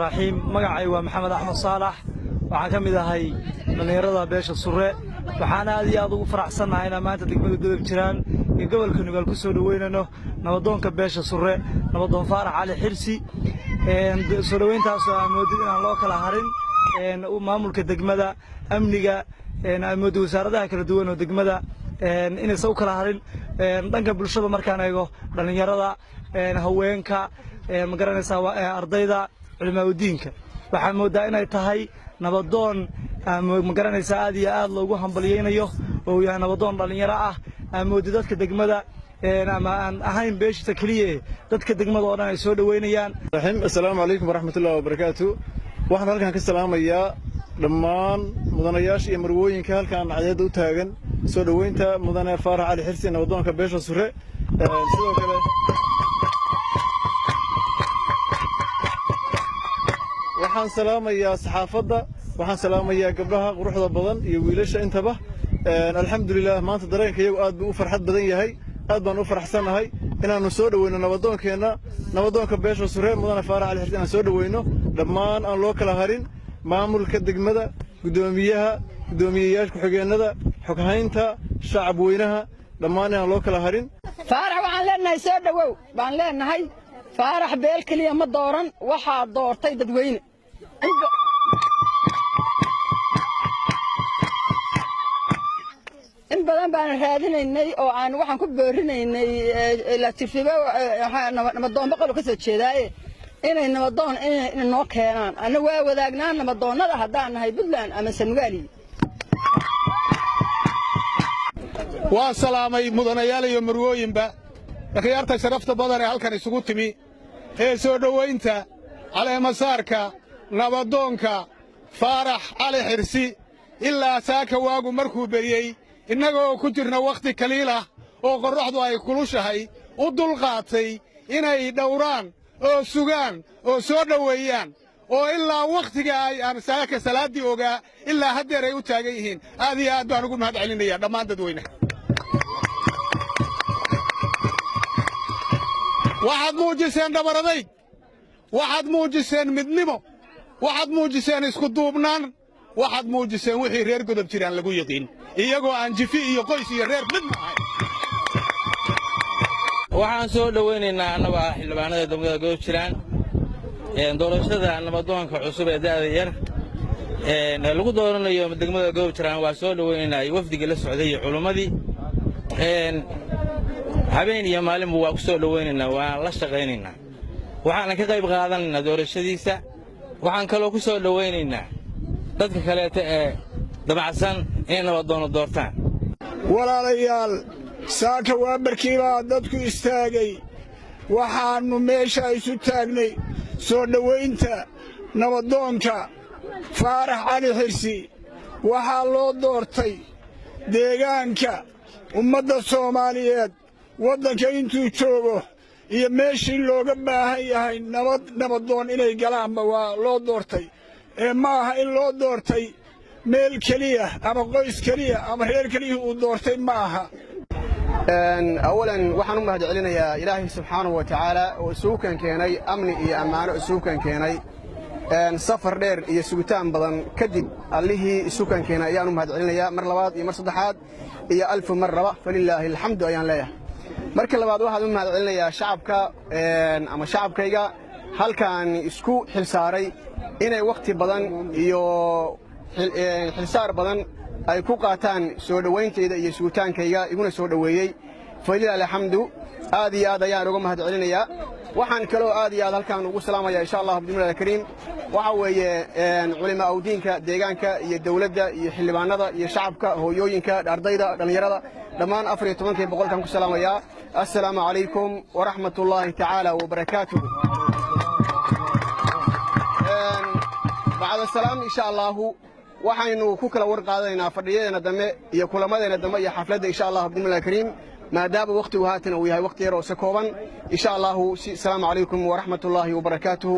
الرحيم مقعي ومحمد أحمد صالح waxaan ka mid ahay dhalinyarada beesha Surre waxaan aad iyo aad ugu faraxsanahay in maanta degmada Godob jiraan in gobolka Nugaal ku soo dhaweynano nabadoonka beesha Surre nabadoon Faarax Cali Xirsi soo dhaweyntaas oo moodid in aan loo kala harin maamulka degmada amniga amood wasaaradaha kala duwan oo degmada inay soo kala harin dhanka bulshada markaan eego dhalinyarada haweenka ma garanaysaa ardayda culimada waxaan moodaa inay tahay nabadoon ma garanaysaa aad iyo aad loogu hambaliyeynayo oo yahay nabadoon dhalinyaro ah amoodi dadka degmada ama aan ahayn beeshta kaliya dadka degmada oo dhan ay soo dhaweynayaan. Assalaamu alaykum warahmatullahi wabarakatuh. waxaan halkan ka salaamayaa dhammaan mudanayaasha iyo marwooyinka halkan cadaalad u taagan soo dhaweynta mudane Faarax Cali Xirsi nabadoonka beesha Surre sidoo kale waxaan salaamayaa saxaafadda waxaan salaamayaa gabdhaha quruxda badan iyo wiilasha intaba alxamdulillah maanta dareenkayagu aad buu u farxad badan yahay aad baan u faraxsanahay inaanu soo dhaweyno nabadoonka beesha Surre mudane Faarax Cali Xirsi aan soo dhaweyno dhammaan aan loo kala harin maamulka degmada gudoomiyayaasha ku-xigeenada xoghaynta shacab weynaha dhammaan aan loo kala harin. Faarax waxaan leenahay soo dhawow baan leenahay Faarax beel kaliya ma dooran waxa doortay dadweyne in badan baan raadinaynay oo aan waxaan ku boorinaynay la tifiba nabadoon boqol ka soo jeedaay inay nabadoon inoo keenaan ana waa wadaagnaan nabadoonada haddaan nahay Puntland ama Soomaali waa salaamay mudanayaal iyo marwooyinba khiyaarta sharafta badan ee halkan isugu timi ee soo dhaweynta caleemasaarka nabadoonka Faarax Cali Xirsi ilaa saaka waagu markuu beriyay innagoo ku jirna waqti kaliil ah oo qorraxdu ay kulushahay u dulqaatay inay dhowraan oo sugaan oo soo dhaweeyaan oo ilaa waqtiga ay aan saaka salaadii ogaa ilaa haddeer ay u taagan yihiin aad iyo aad baan ugu mahadcelinayaa dhammaan dadweynaha. waxaad muujiseen dhabaradayg waxaad muujiseen midnimo waxaad muujiseen isku duubnaan waxaad muujiseen wixii reer Godob jiraan lagu yaqiin iyagoo aan jifi iyo qoys iyo reer midna ahayn. waxaan soo dhaweynaynaa annaba xildhibaanada degmada Godob jiraan doorashada nabadoonka cusub ee da'da yar lagu dooranayo degmada Godob jiraan waa soo dhaweynaynaa wafdiga la socday iyo culimadii habeen iyo maalinba waa ku soo dhaweynaynaa waa la shaqaynaynaa waxaan ka qayb qaadanaynaa doorashadiisa waxaan kaloo ku soo dhaweynaynaa dadka kale ee dabacsan in nabadoon doortaan. walaalayaal saaka waa barkiiba dadku istaagay waxaanu meesha isu taagnay soo dhaweynta nabadoonka Faarax Cali Xirsi waxaa loo doortay deegaanka ummadda Soomaaliyeed waddanka intuu joogo iyo meeshii looga baahan yahay nabadoon inay galaanba waa loo doortay ma aha in loo doortay meel kaliya ama qoys kaliya ama reer kaliya uu doortay ma aha. أولاً waxaan u mahadcelinayaa Ilaahay subhanahu wa ta'ala oo suukan keenay amni iyo amaano suukan keenay safar dheer iyo sugitaan badan kadib allihii suukan keenay ayaan u mahadcelinayaa mar labaad iyo mar saddexaad iyo alf marraba falillaahi alxamdu ayaan leeyahay. marka labaad waxaan u mahadcelinayaa shacabka ama shacabkayga halkaan isku xilsaaray inay waqti badan iyo xilsaar badan ay ku qaataan soo dhaweyntayda iyo sugitaankayga iguna soo dhaweeyay falillaahi alxamdu aad iyo aad ayaan uga mahadcelinayaa. waxaan kaloo aad iyo aad halkaan ugu salaamayaa insha Allah bismillaahir kariim waxa weeye culimada awdiinka deegaanka iyo dawladda iyo xildhibaanada iyo shacabka hooyooyinka ardayda dhalinyarada dhammaan 14 boqolkan ku salaamayaa. assalaamu calaykum waraxmatullaahi tacaala wabarakaatuh. bacda salaam insha Allah waxaynu ku kala war qaadanaynaa fadhiyeena dambe iyo kulamadeena dambe iyo xafladda insha Allah bismillaahir kariim maadaama waqtigu haatan uu yahay waqti yar oo kooban insha Allah. assalaamu calaykum waraxmatullaahi wabarakaatuh.